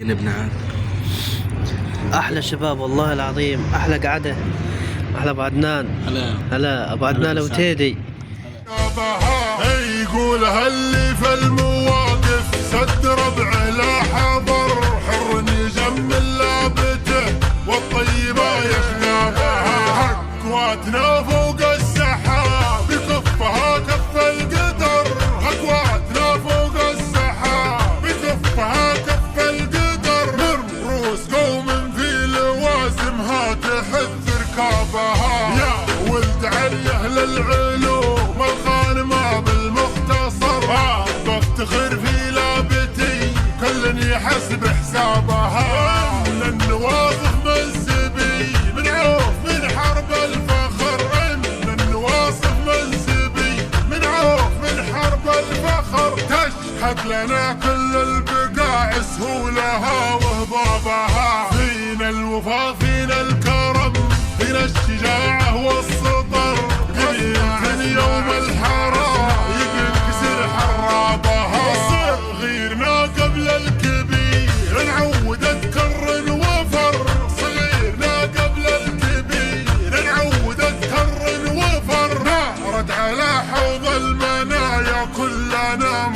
ابن عم احلى شباب والله العظيم، احلى قعده، احلى ابو عدنان. هلا ابو عدنان وتيدي. يقول هاللي في المواقف سد ربعه لا حضر، حر يجمل لابته والطيبه يخنافها، اكواتنا فوق السحاب بكفها كف القدر، اكواتنا فوق السحاب بكفها كف القدر، من روس قوم في لوازمها تحث ركابها، يا ولد علي اهل العلوم الخانمه بالمختصر، بفتخر في لابتي كل يحسب حسابها، من النواصف منسبي من عوف من حرب الفخر، من النواصف منسبي من عوف من حرب الفخر، تشهد لنا كل البقاع سهولها وهضابها، فينا الوفا فينا الكرم فينا الشجاعة والسطر، قبيلة يوم الحرام يكسر حرابها، صغيرنا قبل الكبير نعود تكر وفر، صغيرنا قبل الكبير نعود تكر وفر، نارد على حوض المنايا كلنا